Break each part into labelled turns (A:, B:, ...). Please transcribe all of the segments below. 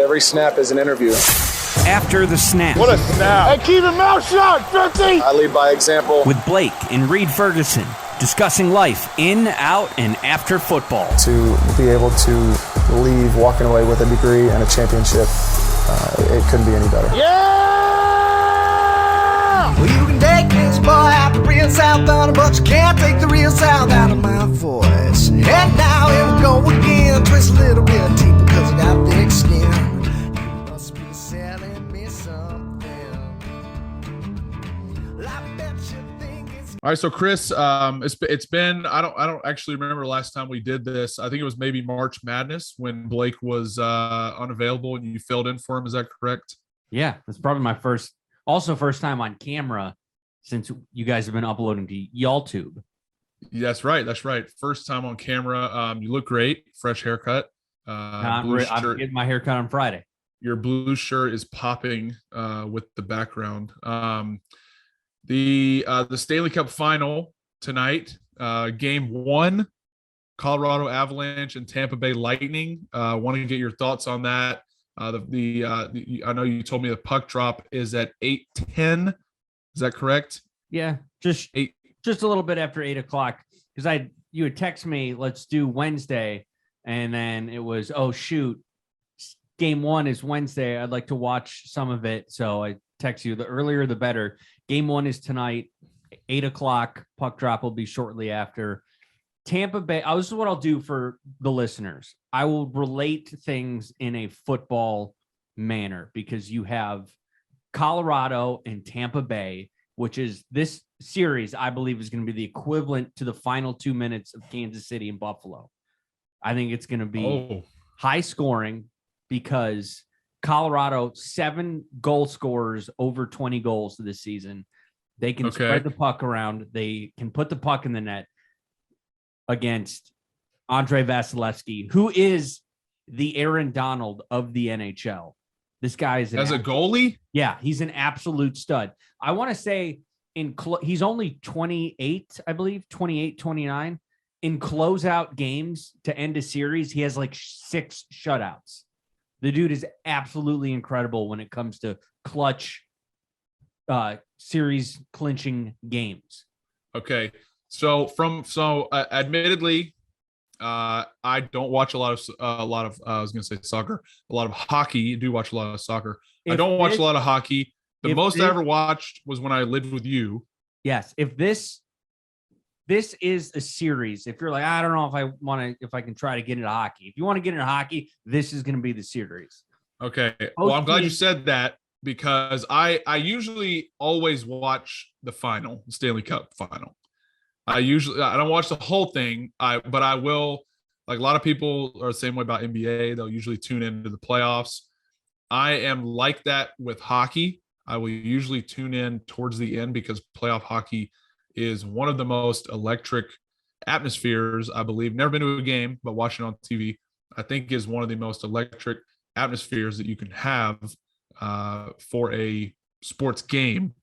A: Every snap is an interview.
B: After the Snap.
C: What a snap.
D: Hey, keep your mouth shut, 50!
A: I lead by example.
B: With Blake and Reed Ferguson, discussing life in, out, and after football.
E: To be able to leave walking away with a degree and a championship, it couldn't be any better.
D: Yeah!
F: Well, you can take this boy out the real South on but you can't take the real South out of my voice. And now here we go again, twist a little bit deeper because I got thick skin. You must be selling me something. I bet you think it's...
C: All right, so Chris, it's been I don't actually remember the last time we did this. I think it was maybe March Madness when Blake was unavailable and you filled in for him. Is that correct?
G: Yeah, that's probably my first time on camera since you guys have been uploading to YallTube.
C: That's right. First time on camera. You look great. Fresh haircut.
G: I'm getting my haircut on Friday.
C: Your blue shirt is popping with the background. The Stanley Cup final tonight, game 1, Colorado Avalanche and Tampa Bay Lightning. Want to get your thoughts on that. I know you told me the puck drop is at 8:10. Is that correct?
G: Yeah, just a little bit after 8:00 because you had text me, let's do Wednesday, and then it was, oh shoot, game 1 is Wednesday. I'd like to watch some of it, so I text you. The earlier the better. Game 1 is tonight, 8:00. Puck drop will be shortly after. Tampa Bay. This is what I'll do for the listeners. I will relate things in a football manner because you have Colorado and Tampa Bay, which is this series, I believe, is going to be the equivalent to the final 2 minutes of Kansas City and Buffalo. I think it's going to be high scoring because Colorado, 7 goal scorers over 20 goals this season. They can spread the puck around. They can put the puck in the net against Andrei Vasilevsky, who is the Aaron Donald of the NHL. This guy is
C: as a goalie.
G: Yeah, he's an absolute stud. I want to say he's only 28, I believe, 28, 29. In closeout games to end a series, he has like 6 shutouts. The dude is absolutely incredible when it comes to clutch series clinching games.
C: Okay. So admittedly, I don't watch a lot of I was going to say soccer, a lot of hockey. I do watch a lot of soccer. I don't watch a lot of hockey. The most I ever watched was when I lived with you.
G: Yes. If this is a series, if you're like, I don't know if I can try to get into hockey. If you want to get into hockey, this is going to be the series.
C: Okay. Well, I'm glad you said that because I usually always watch the final, the Stanley Cup final. I don't watch the whole thing, but I will. Like a lot of people are the same way about NBA. They'll usually tune into the playoffs. I am like that with hockey. I will usually tune in towards the end because playoff hockey is one of the most electric atmospheres, I believe. Never been to a game, but watching on TV, I think is one of the most electric atmospheres that you can have for a sports game.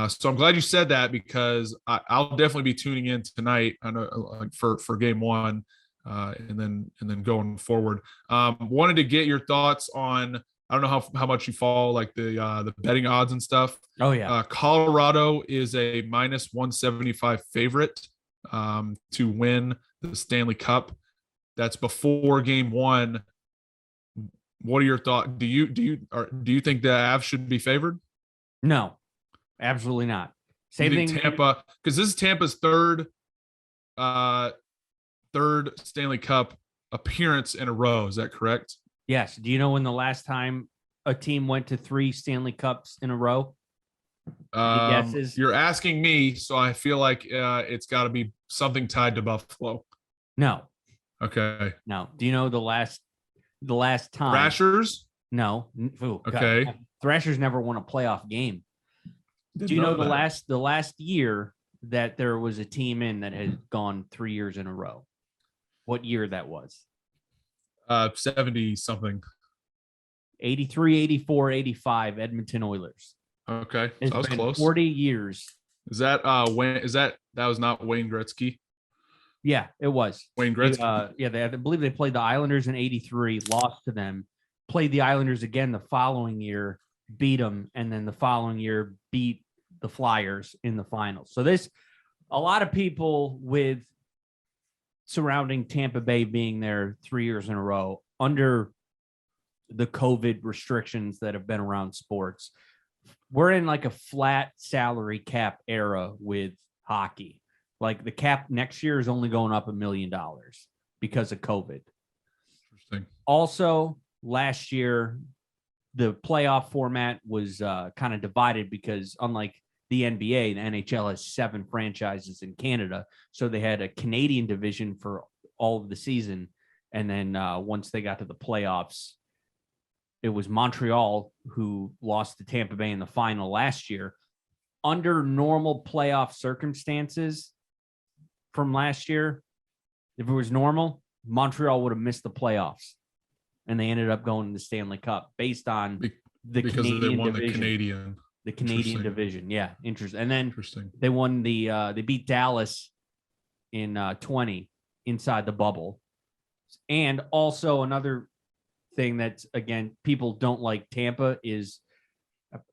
C: So I'm glad you said that because I'll definitely be tuning in tonight. I know for game 1, and then going forward. Wanted to get your thoughts on. I don't know how much you follow like the betting odds and stuff.
G: Oh yeah.
C: Colorado is a minus 175 favorite to win the Stanley Cup. That's before game 1. What are your thoughts? Do you think the Avs should be favored?
G: No. Absolutely not. Same thing.
C: Tampa, because this is Tampa's third Stanley Cup appearance in a row. Is that correct?
G: Yes. Do you know when the last time a team went to 3 Stanley Cups in a row? Guesses?
C: You're asking me, so I feel like it's got to be something tied to Buffalo.
G: No.
C: Okay.
G: No. Do you know the last time?
C: Thrashers?
G: No. Ooh,
C: okay.
G: God. Thrashers never won a playoff game. Do you know the last year that there was a team in that had gone 3 years in a row? What year that was?
C: 70 something.
G: 83, 84, 85 Edmonton Oilers.
C: Okay.
G: It's
C: that was
G: been
C: close.
G: 40 years.
C: Is that that was not Wayne Gretzky?
G: Yeah, it was.
C: Wayne Gretzky.
G: I believe they played the Islanders in 83, lost to them, played the Islanders again the following year, beat them, and then the following year beat the Flyers in the finals. So a lot of people with surrounding Tampa Bay being there 3 years in a row under the COVID restrictions that have been around sports. We're in like a flat salary cap era with hockey. Like the cap next year is only going up $1 million because of COVID.
C: Interesting.
G: Also, last year, the playoff format was kind of divided because unlike the NBA, the NHL has 7 franchises in Canada. So they had a Canadian division for all of the season. And then once they got to the playoffs, it was Montreal who lost to Tampa Bay in the final last year. Under normal playoff circumstances from last year, if it was normal, Montreal would have missed the playoffs. And they ended up going to the Stanley Cup based on
C: because
G: Canadian
C: they won
G: division. The Canadian division. Yeah, interesting. And then they won they beat Dallas in 20 inside the bubble. And also another thing that's, again, people don't like Tampa is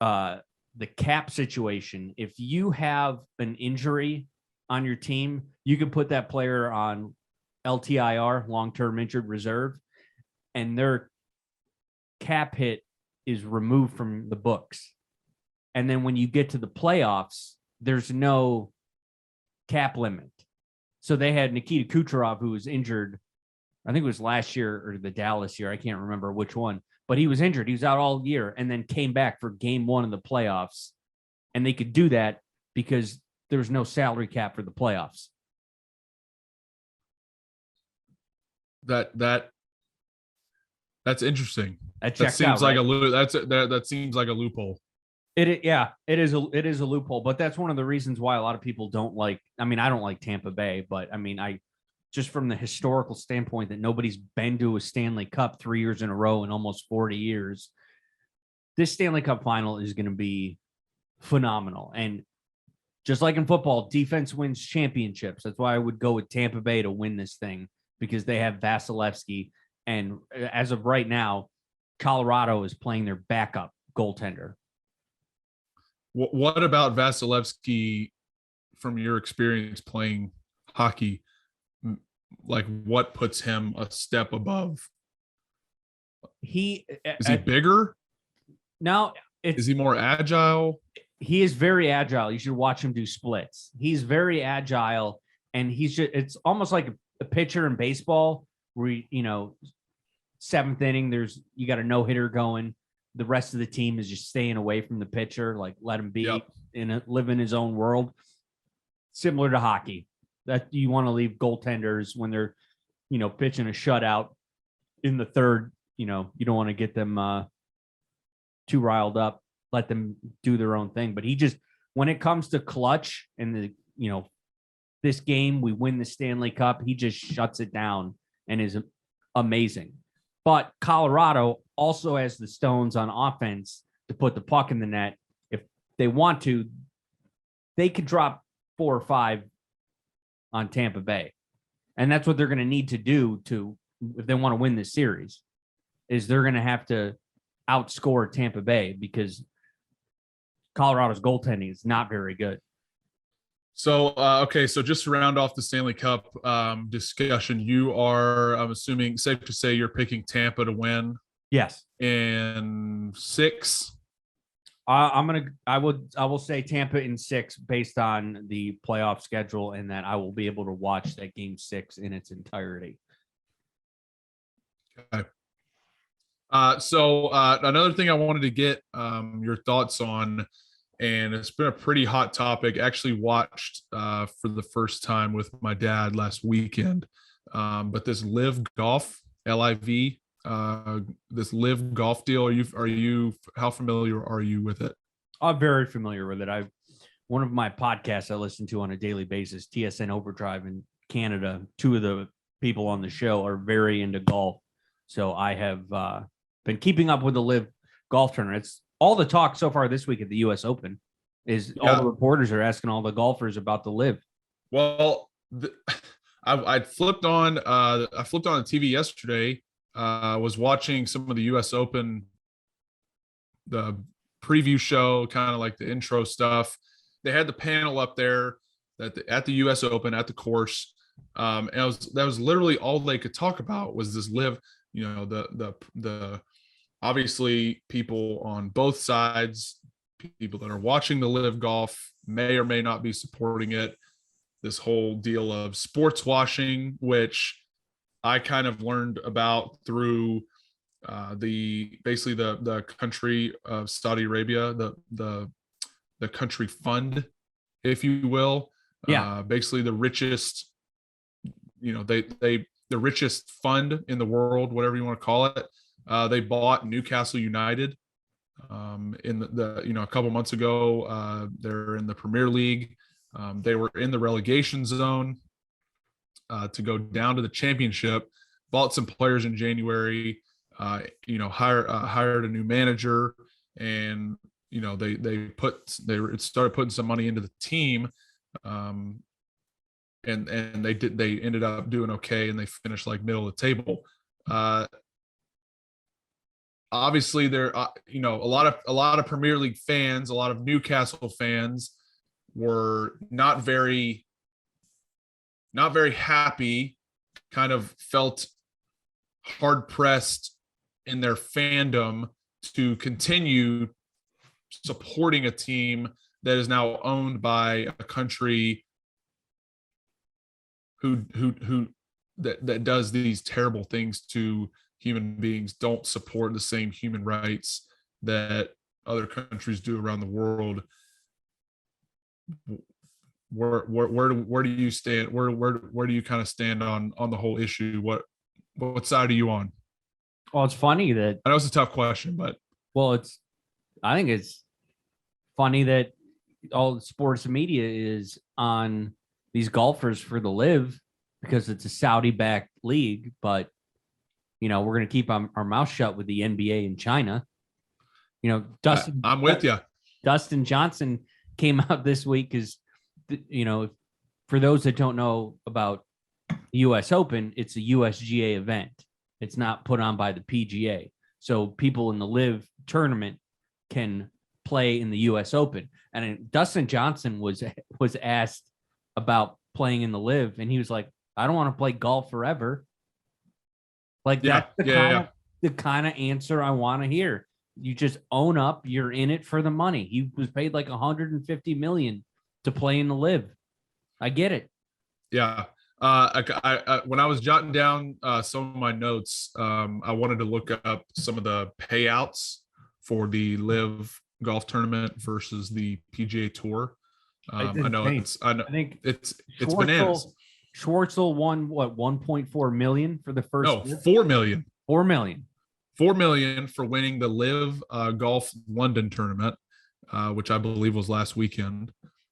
G: the cap situation. If you have an injury on your team, you can put that player on LTIR, long-term injured reserve, and their cap hit is removed from the books. And then when you get to the playoffs, there's no cap limit. So they had Nikita Kucherov, who was injured, I think it was last year or the Dallas year. I can't remember which one, but he was injured. He was out all year and then came back for game 1 of the playoffs. And they could do that because there was no salary cap for the playoffs.
C: That's interesting.
G: That
C: seems
G: out,
C: like
G: right?
C: that seems like a loophole.
G: It is a loophole, but that's one of the reasons why a lot of people don't like. I mean, I don't like Tampa Bay, but I mean, I just from the historical standpoint that nobody's been to a Stanley Cup 3 years in a row in almost 40 years. This Stanley Cup final is going to be phenomenal, and just like in football, defense wins championships. That's why I would go with Tampa Bay to win this thing because they have Vasilevsky, and as of right now, Colorado is playing their backup goaltender.
C: What about Vasilevsky from your experience playing hockey? Like, what puts him a step above? Is he bigger?
G: No.
C: Is he more agile?
G: He is very agile. You should watch him do splits. He's very agile, and it's almost like a pitcher in baseball where, seventh inning, you got a no-hitter going. The rest of the team is just staying away from the pitcher, like let him be live in his own world. Similar to hockey, that you want to leave goaltenders when they're, pitching a shutout in the third. You don't want to get them too riled up. Let them do their own thing. But when it comes to clutch and this game, we win the Stanley Cup, he just shuts it down and is amazing. But Colorado also has the stones on offense to put the puck in the net. If they want to, they could drop 4 or 5 on Tampa Bay. And that's what they're going to need to do if they want to win this series, is they're going to have to outscore Tampa Bay because Colorado's goaltending is not very good.
C: So, so just to round off the Stanley Cup discussion, you are, I'm assuming, safe to say you're picking Tampa to win.
G: Yes.
C: In 6.
G: I will say Tampa in 6 based on the playoff schedule, and that I will be able to watch that game 6 in its entirety.
C: Okay. So another thing I wanted to get your thoughts on, and it's been a pretty hot topic. Actually watched for the first time with my dad last weekend. But this Live Golf, LIV, this Live Golf deal. Are you how familiar are you with it?
G: I'm very familiar with it. One of my podcasts I listen to on a daily basis, TSN Overdrive in Canada. 2 of the people on the show are very into golf. So I have been keeping up with the Live Golf tournament. It's all the talk so far this week at the U.S. Open is all the reporters are asking all the golfers about the Live.
C: Well, I flipped on the TV yesterday, Was watching some of the U.S. Open, the preview show, kind of like the intro stuff. They had the panel up there at the U.S. Open at the course, and that was literally all they could talk about was this live. You know, the obviously people on both sides, people that are watching the live golf may or may not be supporting it. This whole deal of sports washing, which I kind of learned about through the country of Saudi Arabia, the country fund, if you will.
G: Yeah.
C: Basically the richest, the richest fund in the world, whatever you want to call it. They bought Newcastle United in the a couple months ago. They're in the Premier League. They were in the relegation zone to go down to the championship. Bought some players in January. Hired a new manager, and they started putting some money into the team, and they ended up doing okay, and they finished like middle of the table. Obviously, there a lot of Premier League fans, a lot of Newcastle fans were not very happy, kind of felt hard pressed in their fandom to continue supporting a team that is now owned by a country who does these terrible things to human beings, don't support the same human rights that other countries do around the world. Where do you stand? Where do you kind of stand on the whole issue? What side are you on?
G: Well, it's funny that
C: I know it's a tough question, but
G: I think it's funny that all the sports media is on these golfers for the live because it's a Saudi-backed league, but we're going to keep our mouth shut with the NBA in China. Dustin,
C: I'm with you.
G: Dustin Johnson came out this week because, for those that don't know about the U.S. Open, it's a USGA event. It's not put on by the PGA. So people in the live tournament can play in the U.S. Open. And Dustin Johnson was asked about playing in the live, and he was like, I don't want to play golf forever. Like that's the kind of answer I want to hear. You just own up. You're in it for the money. He was paid like $150 million to play in the live. I get it.
C: Yeah. I when I was jotting down some of my notes, I wanted to look up some of the payouts for the live golf tournament versus the PGA Tour. I think it's bananas.
G: Schwartzel won what, 1.4 million for the first?
C: No, 4 million.
G: 4 million.
C: 4 million for winning the live golf London tournament, which I believe was last weekend.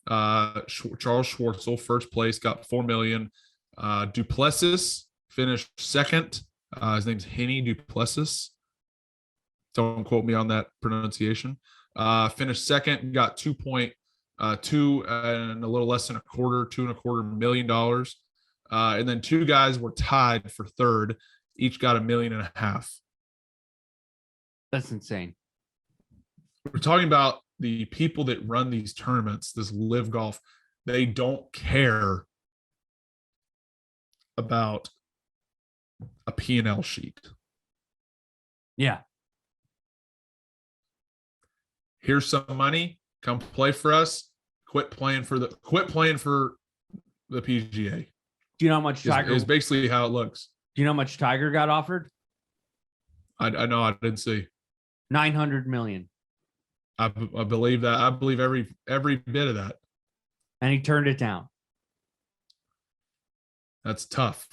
C: Charles Schwartzel, first place, got 4 million. Duplessis finished second. His name's Henny Duplessis. Don't quote me on that pronunciation. Finished second, got 2.2 and a little less than $2.25 million. And then two guys were tied for third, each got $1.5 million.
G: That's insane.
C: We're talking about the people that run these tournaments, this live golf. They don't care about a P&L sheet.
G: Yeah.
C: Here's some money. Come play for us. Quit playing for the PGA.
G: Do you know how much Tiger
C: is basically how it looks.
G: Do you know how much Tiger got offered?
C: I know. I didn't see.
G: 900 million.
C: I believe that. I believe every bit of that.
G: And he turned it down.
C: That's tough.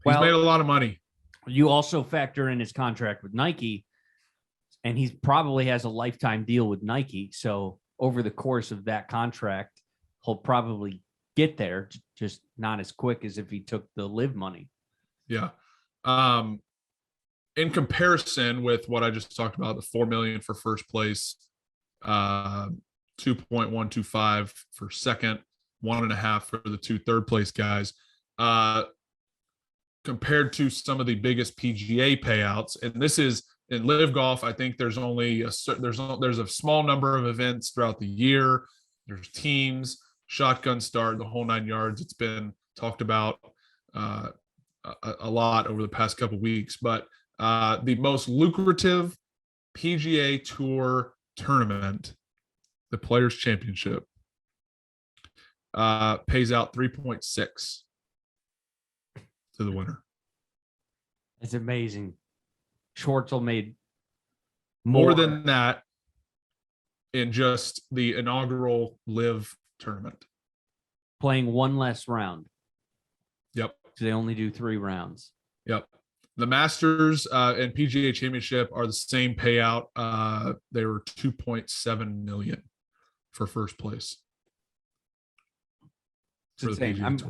C: He's made a lot of money.
G: You also factor in his contract with Nike, and he probably has a lifetime deal with Nike. So over the course of that contract, he'll probably get there, just not as quick as if he took the live money.
C: Yeah. In comparison with what I just talked about, the 4 million for first place, 2.125 for second, 1.5 for the two third place guys. compared to some of the biggest PGA payouts. And this is in Live Golf. I think there's only there's a small number of events throughout the year. There's teams, shotgun start, the whole 9 yards. It's been talked about a lot over the past couple of weeks, but the most lucrative PGA Tour tournament, the Players Championship, pays out 3.6 to the winner.
G: It's amazing. Schwartzel made
C: More than that in just the inaugural Live tournament.
G: playing one less round.
C: Yep.
G: So they only do 3 rounds.
C: Yep. The Masters and PGA Championship are the same payout. They were 2.7 million for first place.
G: It's insane.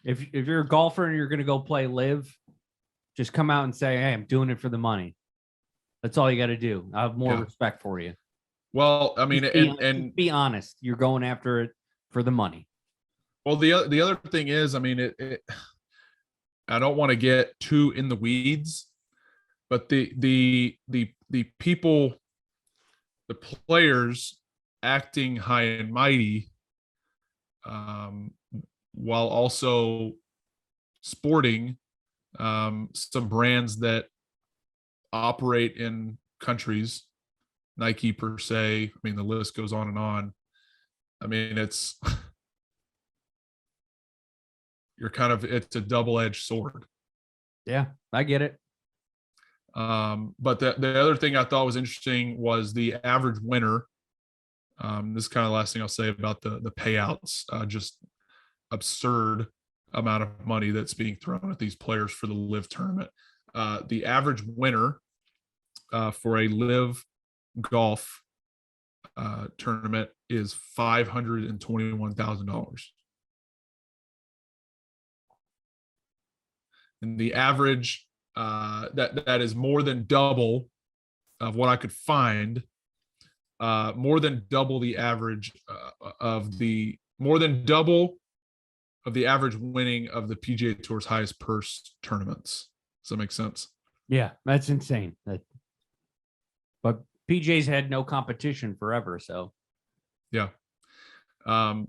G: If you're a golfer and you're going to go play Live, just come out and say, "Hey, I'm doing it for the money." That's all you got to do. I have more respect for you.
C: Well, I mean,
G: and be honest. You're going after it for the money.
C: Well, the other thing is, I mean, I don't want to get too in the weeds, but the people, the players acting high and mighty, while also sporting some brands that operate in countries, Nike per se. I mean, the list goes on and on. I mean, it's a double-edged sword.
G: Yeah, I get it.
C: But the other thing I thought was interesting was the average winner. This is kind of the last thing I'll say about the payouts. Just absurd amount of money that's being thrown at these players for the Live tournament. The average winner for a Live golf tournament is $521,000. And the average that is more than double of what I could find, more than double the average more than double of the average winning of the PGA Tour's highest purse tournaments. Does that make sense?
G: Yeah, that's insane. But PJ's had no competition forever, so
C: yeah,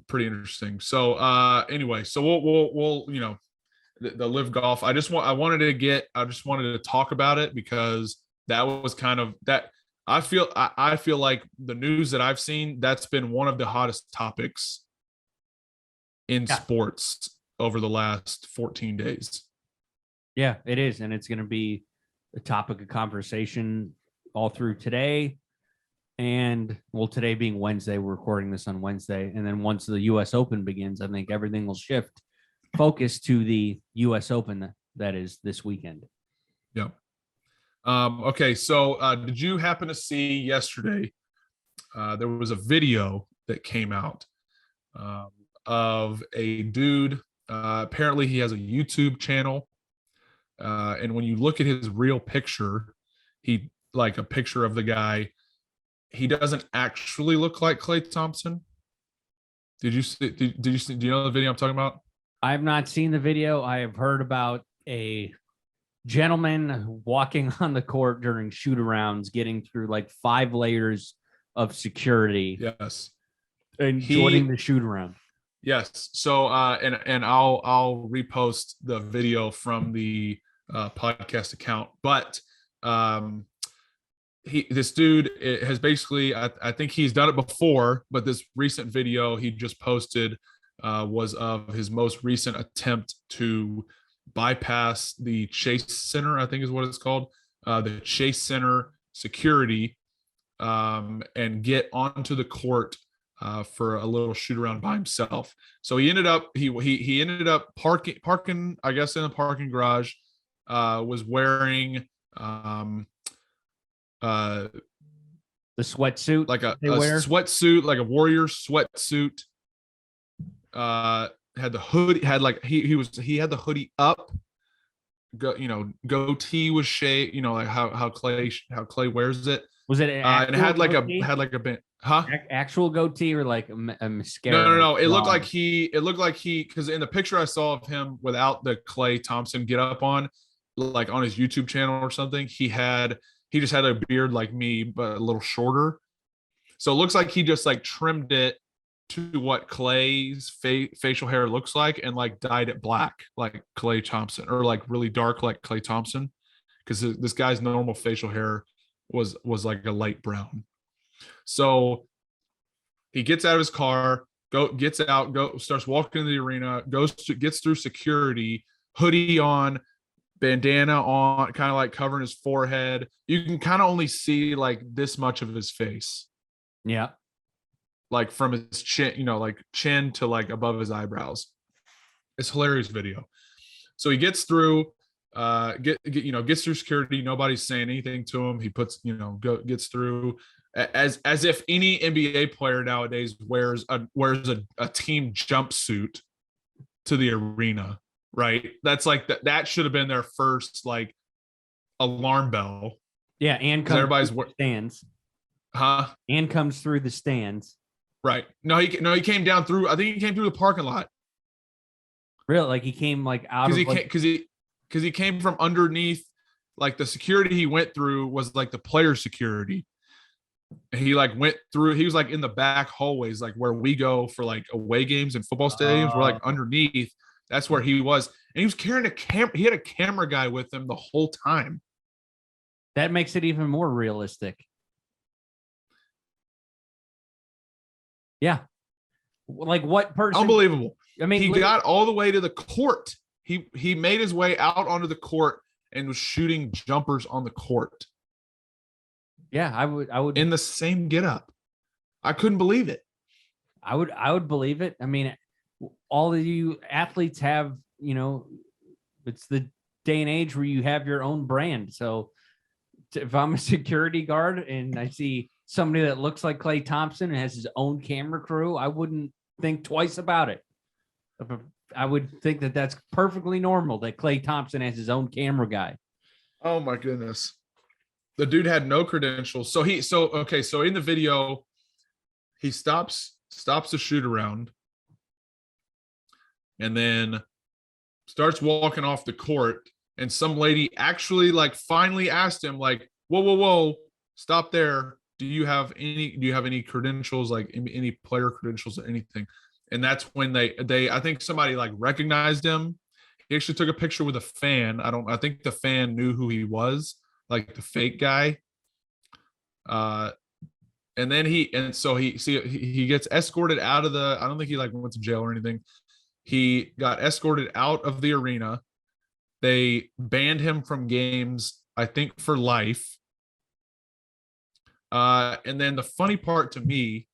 C: pretty interesting. So anyway, so we'll the Live Golf. I just wanted to talk about it because that was kind of that. I feel like the news that I've seen, that's been one of the hottest topics in sports over the last 14 days.
G: Yeah, it is. And it's going to be a topic of conversation all through today. And today being Wednesday, we're recording this on Wednesday. And then once the US Open begins, I think everything will shift focus to the US Open that is this weekend.
C: Yeah. Okay. So did you happen to see yesterday, there was a video that came out of a dude. Apparently he has a YouTube channel. And when you look at his real picture, he like a picture of the guy, he doesn't actually look like Klay Thompson. Did you see, do you know the video I'm talking about?
G: I have not seen the video. I have heard about a gentleman walking on the court during shoot-arounds, getting through like 5 layers of security.
C: Yes.
G: And joining the shoot-around.
C: Yes. So, and I'll repost the video from the podcast account, but this dude has basically, I think he's done it before, but this recent video he just posted was of his most recent attempt to bypass the Chase Center, I think is what it's called, the Chase Center security, and get onto the court for a little shoot around by himself. So he ended up parking, I guess, in the parking garage. Was wearing
G: the sweatsuit,
C: like a sweatsuit, like a warrior sweatsuit. Had the hoodie, he had the hoodie up. Goatee was shaved, like how Klay wears it.
G: Was it an
C: and it had like
G: goatee?
C: a band, huh?
G: Actual goatee or like a mascara?
C: No. It looked
G: blonde?
C: like he because in the picture I saw of him without the Klay Thompson get up on, like on his YouTube channel or something, he just had a beard like me, but a little shorter. So it looks like he just like trimmed it to what Clay's facial hair looks like and like dyed it black like Klay Thompson, or like really dark like Klay Thompson, because this guy's normal facial hair was like a light brown. So he gets out of his car, starts walking into the arena, gets through security, hoodie on, bandana on, kind of like covering his forehead. You can kind of only see like this much of his face,
G: Yeah.
C: like from his chin, like chin to like above his eyebrows. It's hilarious video. So he gets through, gets through security. Nobody's saying anything to him. He puts, gets through as if any NBA player nowadays wears a team jumpsuit to the arena, right? That's like that should have been their first like alarm bell.
G: Yeah, and comes
C: everybody's
G: through the stands.
C: Huh?
G: And comes through the stands.
C: Right. No, he came down through. I think he came through the parking lot.
G: Really? Like he came like out of
C: because he came from underneath, like the security he went through was like the player security. And he like went through, he was like in the back hallways, like where we go for like away games and football stadiums. We're like underneath. That's where he was. And he was carrying a camera. He had a camera guy with him the whole time.
G: That makes it even more realistic. Yeah. Like what person?
C: Unbelievable.
G: I mean,
C: he got all the way to the court. He made his way out onto the court and was shooting jumpers on the court.
G: Yeah, I would
C: in the same getup. I couldn't believe it.
G: I would believe it. I mean, all of you athletes have, it's the day and age where you have your own brand. So if I'm a security guard and I see somebody that looks like Klay Thompson and has his own camera crew, I wouldn't think twice about it. I would think that that's perfectly normal that Klay Thompson has his own camera guy.
C: Oh my goodness. The dude had no credentials. So in the video, he stops the shoot around and then starts walking off the court. And some lady actually like finally asked him like, whoa, stop there. Do you have any credentials, like any player credentials or anything? And that's when I think somebody like recognized him. He actually took a picture with a fan. I think the fan knew who he was, like the fake guy. And then he gets escorted out of I don't think he like went to jail or anything. He got escorted out of the arena. They banned him from games, I think, for life. And then the funny part to me,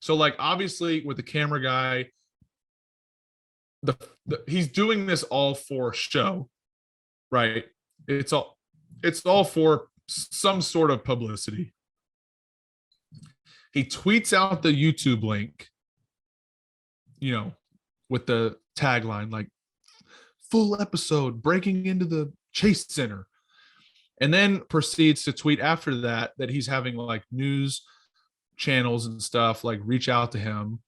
C: so like obviously with the camera guy, he's doing this all for show, right? It's all for some sort of publicity. He tweets out the YouTube link, with the tagline like full episode breaking into the Chase Center. And then proceeds to tweet after that he's having like news channels and stuff like reach out to him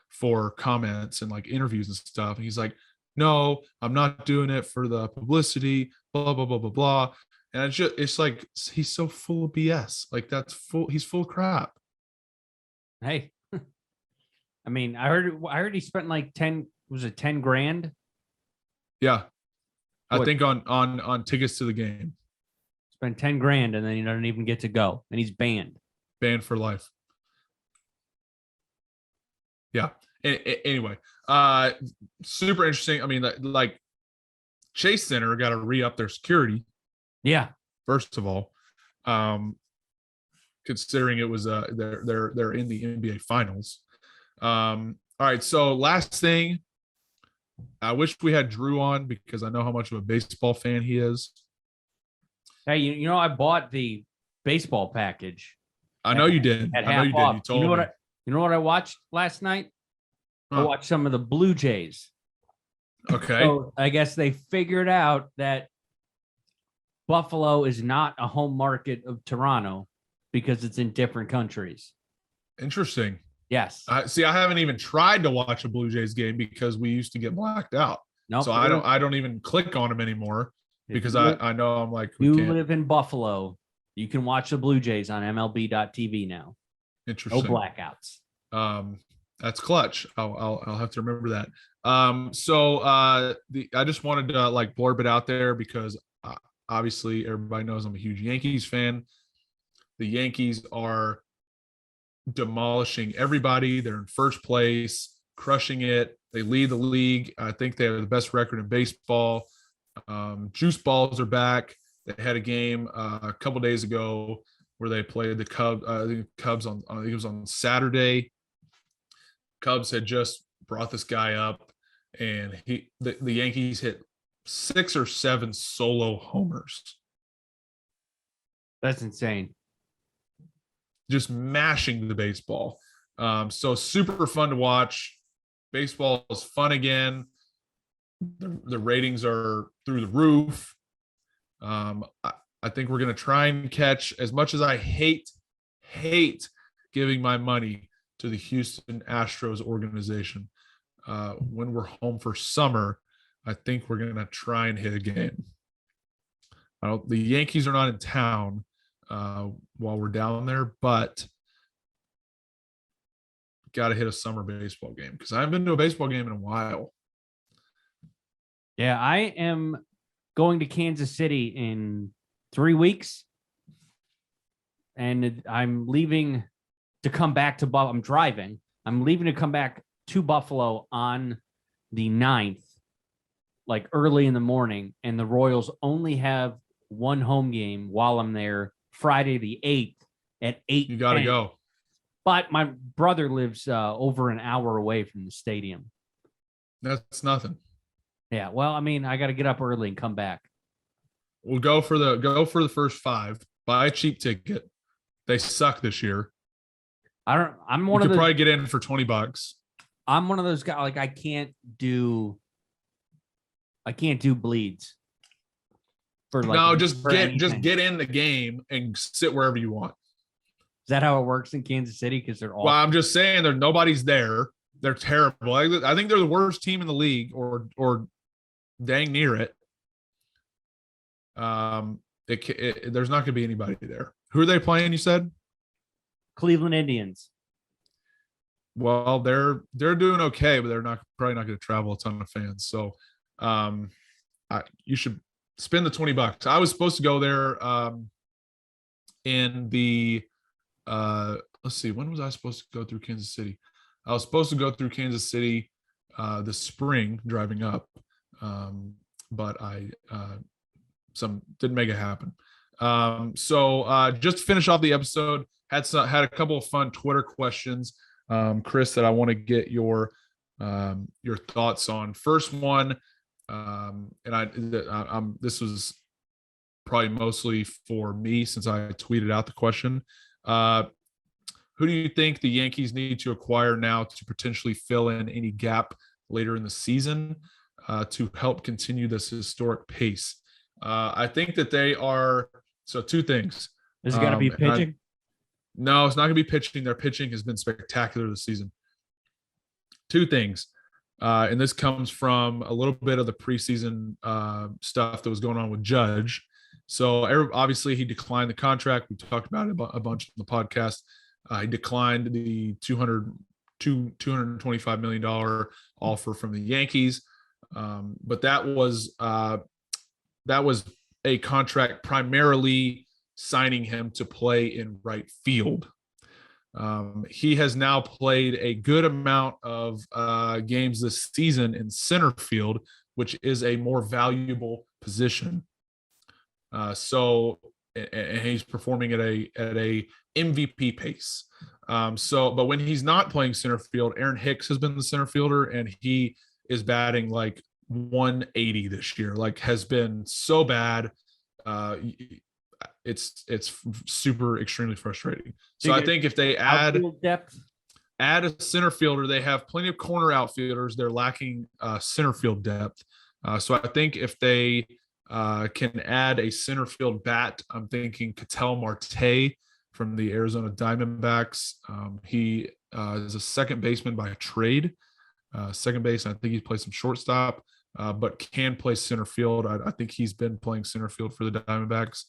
C: for comments and like interviews and stuff. And he's like, no, I'm not doing it for the publicity, blah, blah, blah, blah, blah. And it's like, he's so full of BS. Like he's full of crap.
G: Hey, I mean, I heard he spent like 10 grand?
C: Yeah. I
G: What?
C: think on tickets to the game.
G: Spent 10 grand and then he doesn't even get to go and he's banned
C: for life. Yeah. Anyway, super interesting. I mean, like Chase Center got to re-up their security.
G: Yeah.
C: First of all, considering it was they're in the NBA finals. All right. So last thing, I wish we had Drew on because I know how much of a baseball fan he is.
G: Hey, I bought the baseball package.
C: I know you did.
G: At
C: I know
G: half
C: you did.
G: off.
C: You told me.
G: You know what I watched last night? I
C: Huh.
G: watched some of the Blue Jays.
C: Okay.
G: So I guess they figured out that Buffalo is not a home market of Toronto because it's in different countries.
C: Interesting.
G: Yes.
C: I haven't even tried to watch a Blue Jays game because we used to get blacked out.
G: Nope.
C: So I don't even click on them anymore because I know I'm like,
G: you
C: can't.
G: live in Buffalo. You can watch the Blue Jays on MLB.TV now.
C: Interesting.
G: No blackouts.
C: That's clutch. I'll have to remember that. I just wanted to like blurb it out there because obviously everybody knows I'm a huge Yankees fan. The Yankees are demolishing everybody. They're in first place, crushing it. They lead the league. I think they have the best record in baseball. Juice balls are back. They had a game a couple days ago where they played the Cubs. I think it was on Saturday. Cubs had just brought this guy up, and the Yankees hit 6 or 7 solo homers.
G: That's insane.
C: Just mashing the baseball. So super fun to watch. Baseball is fun again. The ratings are through the roof. I think we're going to try and catch, as much as I hate giving my money to the Houston Astros organization. When we're home for summer, I think we're going to try and hit a game. The Yankees are not in town while we're down there, but got to hit a summer baseball game because I haven't been to a baseball game in a while.
G: Yeah, I am going to Kansas City in 3 weeks, and I'm leaving to come back to Buffalo. I'm driving. I'm leaving to come back to Buffalo on the 9th, like early in the morning, and the Royals only have one home game while I'm there, Friday the 8th at 8.
C: You got to go.
G: But my brother lives over an hour away from the stadium.
C: That's nothing.
G: Yeah, well, I mean, I got to get up early and come back.
C: We'll go for the first 5. Buy a cheap ticket. They suck this year.
G: I'm
C: You
G: one of
C: could
G: those.
C: probably get in for $20.
G: I'm one of those guys. Like I can't do bleeds. For like
C: No, just
G: for anything.
C: get in the game and sit wherever you want.
G: Is that how it works in Kansas City? Because they're all.
C: Well, I'm just saying nobody's there. They're terrible. I think they're the worst team in the league, or dang near it. There's not going to be anybody there. Who are they playing? You said
G: Cleveland Indians.
C: Well, they're doing okay, but they're probably not going to travel a ton of fans. So, you should spend the $20. I was supposed to go there in the let's see, when was I supposed to go through Kansas City? I was supposed to go through Kansas City this spring driving up, but I didn't make it happen. So just to finish off the episode, had a couple of fun Twitter questions, Chris, that I want to get your thoughts on. First one, and this was probably mostly for me since I tweeted out the question. Who do you think the Yankees need to acquire now to potentially fill in any gap later in the season to help continue this historic pace? I think that they are. So 2 things.
G: Is it going to be pitching?
C: No, it's not going to be pitching. Their pitching has been spectacular this season. 2 things. And this comes from a little bit of the preseason stuff that was going on with Judge. So obviously he declined the contract. We talked about it a bunch on the podcast. He declined the $225 million offer from the Yankees. But that was a contract primarily signing him to play in right field. He has now played a good amount of games this season in center field, which is a more valuable position. And he's performing at a MVP pace. But when he's not playing center field, Aaron Hicks has been the center fielder, and he is batting like 180 this year. Like, has been so bad. It's super extremely frustrating. So I think if they add a center fielder, they have plenty of corner outfielders. They're lacking center field depth. So I think if they can add a center field bat, I'm thinking Ketel Marte from the Arizona Diamondbacks. He is a second baseman by trade. Second base, I think he plays some shortstop, but can play center field. I think he's been playing center field for the Diamondbacks.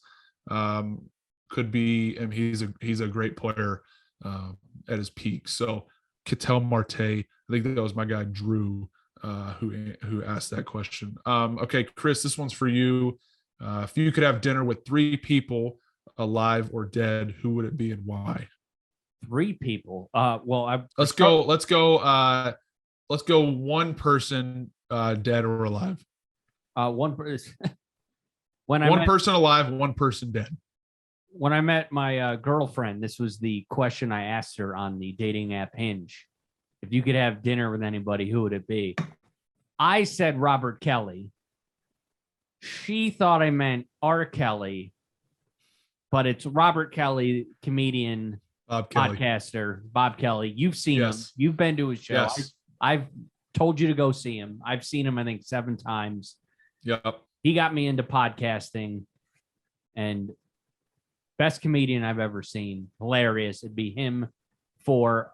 C: Could be, and he's a great player at his peak. So Ketel Marte, I think that was my guy Drew, who asked that question. Okay, Chris, this one's for you. If you could have dinner with 3 people, alive or dead, who would it be and why?
G: 3 people.
C: Let's go one person, dead or alive.
G: One person.
C: One person alive, one person dead.
G: When I met my girlfriend, this was the question I asked her on the dating app Hinge. If you could have dinner with anybody, who would it be? I said Robert Kelly. She thought I meant R. Kelly, but it's Robert Kelly, comedian,
C: Bob Kelly.
G: podcaster, Bob Kelly. You've seen him. You've been to his show.
C: Yes.
G: I've told you to go see him. I've seen him, I think, 7 times.
C: Yep.
G: He got me into podcasting, and best comedian I've ever seen. Hilarious. It'd be him for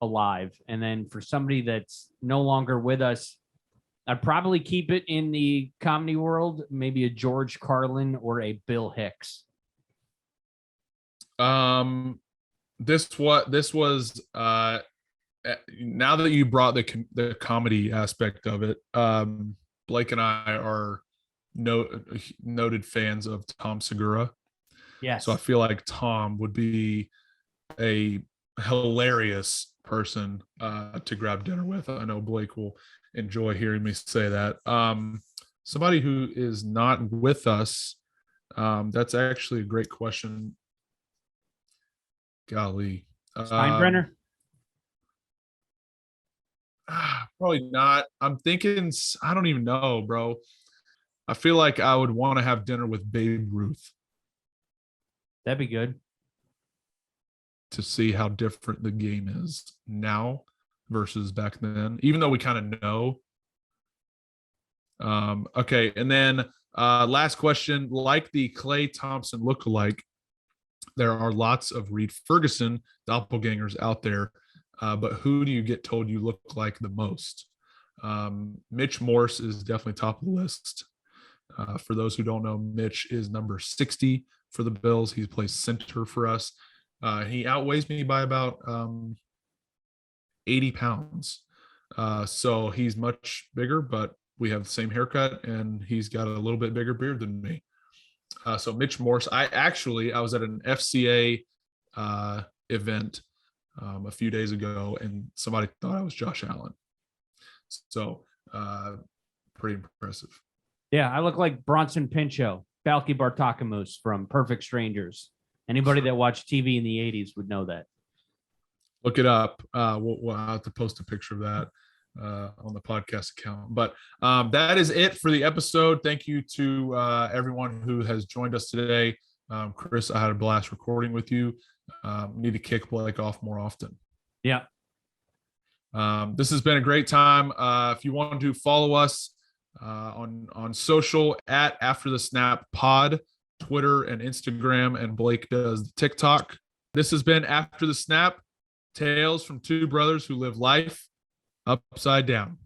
G: alive. And then for somebody that's no longer with us, I'd probably keep it in the comedy world, maybe a George Carlin or a Bill Hicks.
C: This was now that you brought the comedy aspect of it, Blake and I are noted fans of Tom Segura.
G: Yes.
C: So I feel like Tom would be a hilarious person to grab dinner with. I know Blake will enjoy hearing me say that. Somebody who is not with us, that's actually a great question. Golly.
G: Steinbrenner?
C: Probably not. I'm thinking, I don't even know, bro. I feel like I would want to have dinner with Babe Ruth
G: That'd be good.
C: to see how different the game is now versus back then, even though we kind of know. Okay, and then last question. Like the Klay Thompson lookalike, there are lots of Reed Ferguson doppelgangers out there, but who do you get told you look like the most? Mitch Morse is definitely top of the list. For those who don't know, Mitch is number 60 for the Bills. He plays center for us. He outweighs me by about 80 pounds. So he's much bigger, but we have the same haircut, and he's got a little bit bigger beard than me. So Mitch Morse, I was at an FCA event a few days ago, and somebody thought I was Josh Allen. So pretty impressive.
G: Yeah, I look like Bronson Pinchot, Balky Bartakamus from Perfect Strangers. Anybody that watched TV in the 80s would know that.
C: Look it up. We'll have to post a picture of that on the podcast account. But that is it for the episode. Thank you to everyone who has joined us today. Chris, I had a blast recording with you. Need to kick Blake off more often.
G: Yeah.
C: This has been a great time. If you want to follow us on social at After the Snap Pod, Twitter and Instagram, and Blake does the TikTok. This has been After the Snap, tales from two brothers who live life upside down.